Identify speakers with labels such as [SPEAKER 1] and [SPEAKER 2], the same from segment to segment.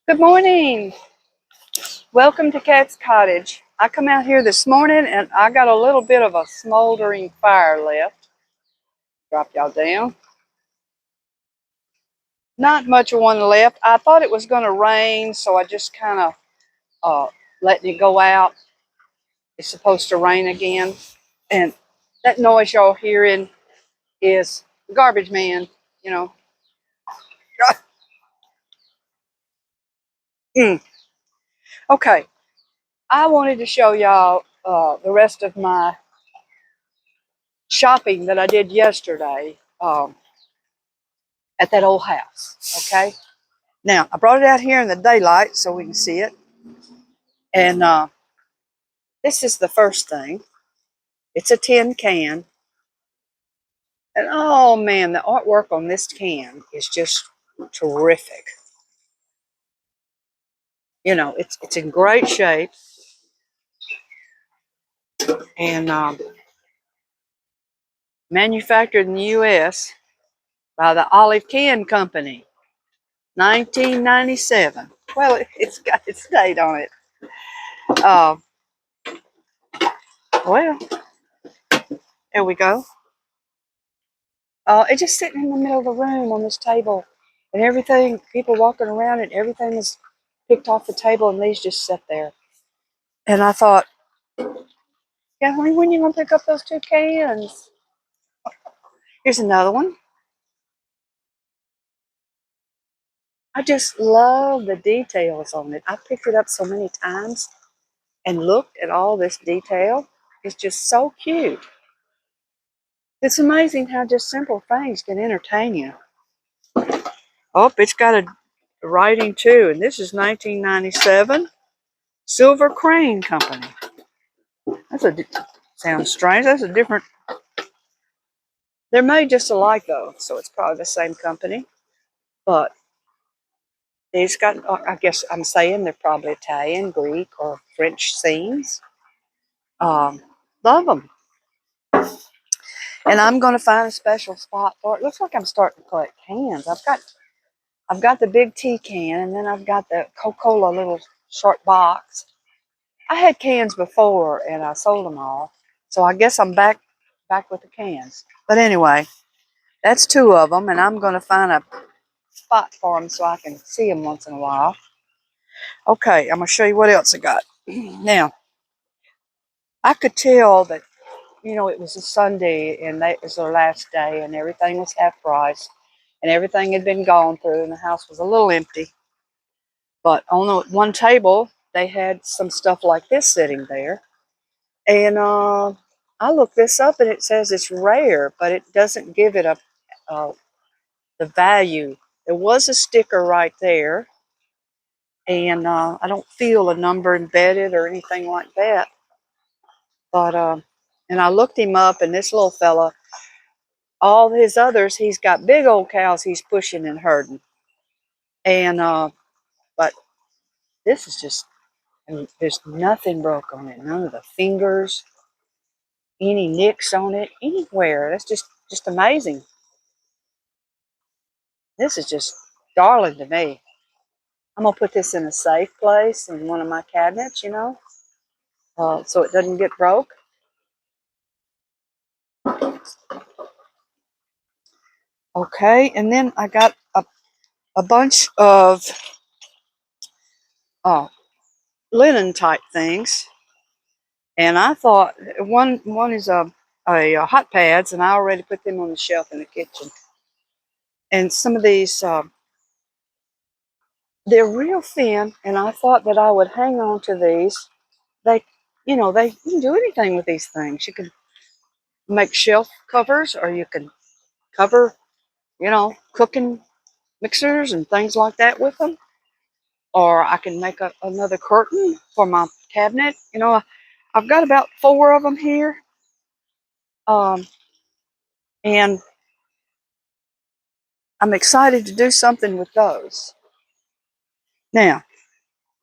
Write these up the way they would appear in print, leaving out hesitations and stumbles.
[SPEAKER 1] Good morning. Welcome to Cat's Cottage. I come out here this morning and I got a little bit of a smoldering fire left. Drop y'all down. Not much of one left. I thought it was going to rain, so I just kind of letting it go out. It's supposed to rain again. And that noise y'all hearing is the garbage man, you know. Okay, I wanted to show y'all the rest of my shopping that I did yesterday. At that old house. Okay. Now I brought it out here in the daylight so we can see it. And this is the first thing. It's a tin can. And oh man, the artwork on this can is just terrific. You know, it's in great shape. And manufactured in the U.S. by the Olive Can Company, 1997. Well, it's got its date on it. Uh, well, there we go. It's just sitting in the middle of the room on this table, and everything, people walking around, and everything is picked off the table, and these just sit there. And I thought, yeah, honey, when you gonna pick up those two cans? Here's another one. I just love the details on it. I picked it up so many times and looked at all this detail. It's just so cute. It's amazing how just simple things can entertain you. Oh, it's got a writing too, and this is 1997. Silver Crane Company. Sounds strange. That's a different. They're made just alike though, so it's probably the same company. But these got. I guess I'm saying they're probably Italian, Greek, or French scenes. Love them, and I'm going to find a special spot for it. Looks like I'm starting to collect cans. I've got the big tea can, and then I've got the Coca-Cola little short box. I had cans before, and I sold them all, so I guess I'm back with the cans. But anyway, that's two of them, and I'm going to find a spot for them so I can see them once in a while. Okay, I'm going to show you what else I got. Now, I could tell that, it was a Sunday, and it was their last day, and everything was half price, and everything had been gone through, and the house was a little empty. But on the one table, they had some stuff like this sitting there. And I looked this up, and it says it's rare, but it doesn't give it the value. There was a sticker right there, and I don't feel a number embedded or anything like that. But and I looked him up, and this little fella, all his others, he's got big old cows he's pushing and herding. And but this is just, and there's nothing broke on it, none of the fingers, any nicks on it, anywhere. That's just amazing. This is just darling to me. I'm gonna put this in a safe place in one of my cabinets, so it doesn't get broke. Okay, and then I got a bunch of uh, linen type things, and I thought one is a hot pads, and I already put them on the shelf in the kitchen. And some of these, they're real thin, and I thought that I would hang on to these. They, you can do anything with these things. You can make shelf covers, or you can cover, cooking mixers and things like that with them. Or I can make another curtain for my cabinet. I've got about four of them here. Um, and I'm excited to do something with those. Now,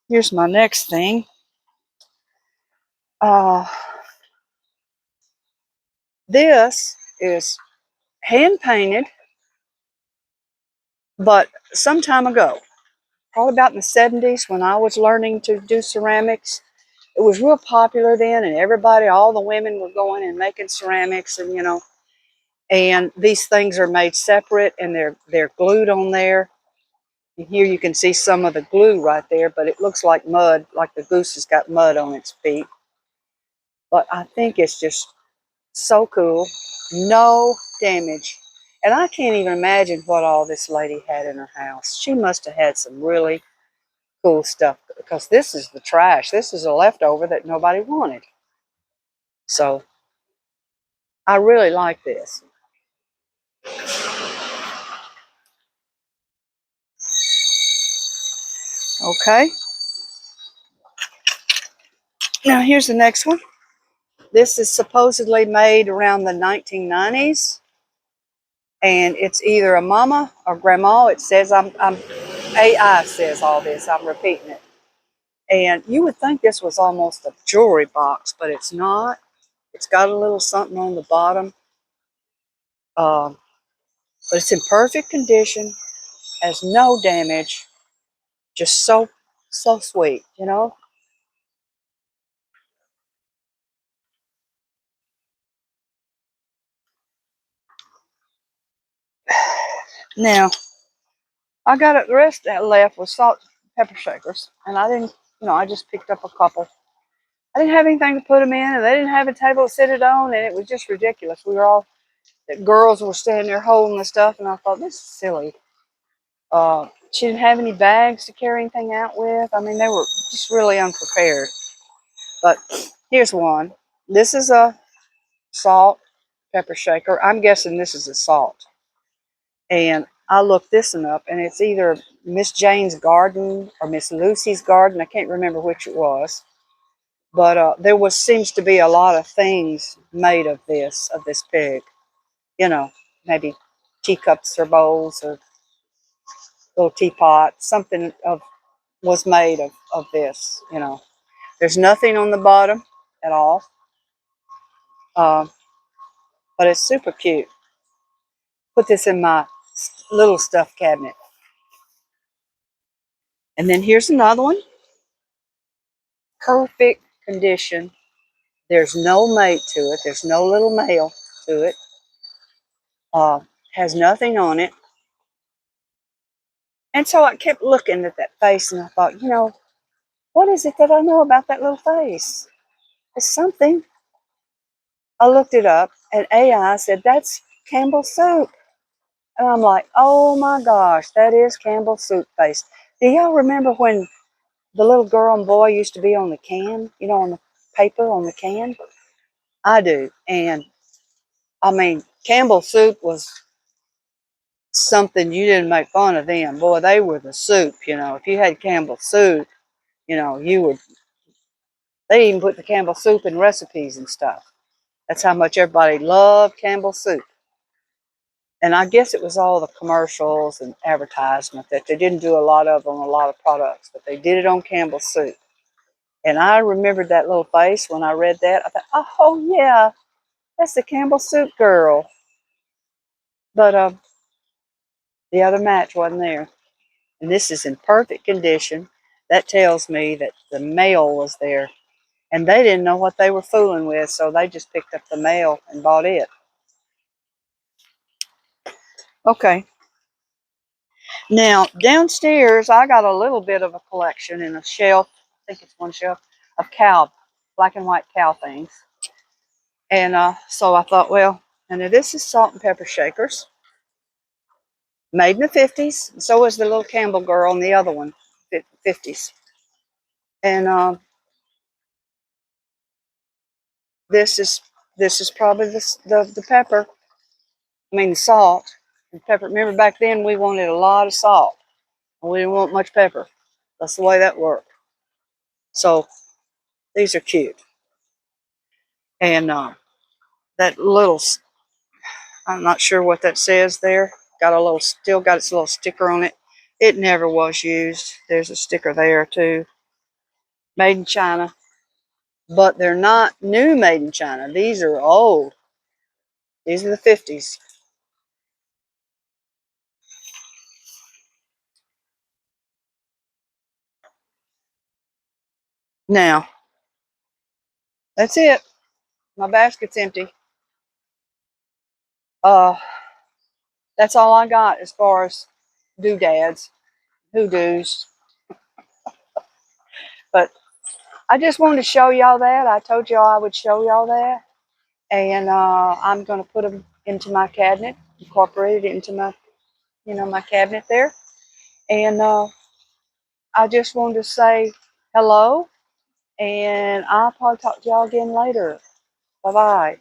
[SPEAKER 1] here's my next thing. Uh, this is hand painted, but some time ago. probably about in the 70s when I was learning to do ceramics. It was real popular then, and everybody, all the women were going and making ceramics, and and these things are made separate, and they're glued on there. And here you can see some of the glue right there, but it looks like mud, like the goose has got mud on its feet. But I think it's just so cool. No damage. And I can't even imagine what all this lady had in her house. She must have had some really cool stuff, because this is the trash. This is a leftover that nobody wanted. So I really like this. Okay. Now here's the next one. This is supposedly made around the 1990s, and it's either a mama or grandma. It says I'm AI says all this. I'm repeating it. And you would think this was almost a jewelry box, but it's not. It's got a little something on the bottom, um, but it's in perfect condition, has no damage, just so sweet. Now I got it. The rest that left was salt and pepper shakers, and I didn't. I just picked up a couple. I didn't have anything to put them in, and they didn't have a table to sit it on, and it was just ridiculous. The girls were standing there holding the stuff, and I thought, this is silly. She didn't have any bags to carry anything out with. I mean, they were just really unprepared. But here's one. This is a salt pepper shaker. I'm guessing this is a salt. And I looked this one up, and it's either Miss Jane's Garden or Miss Lucy's Garden. I can't remember which it was. But there seems to be a lot of things made of this pig. You know, maybe teacups or bowls or little teapot. Something was made of this. There's nothing on the bottom at all, uh, but it's super cute. Put this in my little stuffed cabinet. And then here's another one. Perfect condition. There's no mate to it. There's no little male to it. Uh, has nothing on it. And so I kept looking at that face, and I thought, what is it that I know about that little face? It's something. I looked it up, and AI said, that's Campbell's soup. And I'm like, oh my gosh, that is Campbell's soup face. Do y'all remember when the little girl and boy used to be on the can, on the paper on the can? I do. And I mean, Campbell's soup was something you didn't make fun of them. Boy, they were the soup. If you had Campbell's soup, you would, they even put the Campbell soup in recipes and stuff. That's how much everybody loved Campbell's soup. And I guess it was all the commercials and advertisement that they didn't do a lot of on a lot of products, but they did it on Campbell's soup. And I remembered that little face when I read that. I thought, oh yeah, that's the Campbell soup girl. But the other match wasn't there. And this is in perfect condition. That tells me that the male was there. And they didn't know what they were fooling with, so they just picked up the male and bought it. Okay. Now, downstairs, I got a little bit of a collection in a shelf. I think it's one shelf of black and white cow things. And so I thought, well, and this is salt and pepper shakers, made in the 50s. So was the little Campbell girl and the other one, 50s. And this is probably the pepper. I mean, the salt and pepper. Remember back then we wanted a lot of salt. We didn't want much pepper. That's the way that worked. So these are cute. And that little, I'm not sure what that says there. Still got its little sticker on it. It never was used. There's a sticker there too. Made in China. But they're not new made in China. These are old. These are the 50s. Now, that's it. My basket's empty. Uh, that's all I got as far as doodads, hoodoos. But I just wanted to show y'all that. I told y'all I would show y'all that. And I'm going to put them into my cabinet, incorporate it into my, my cabinet there. And I just wanted to say hello. And I'll probably talk to y'all again later. Bye-bye.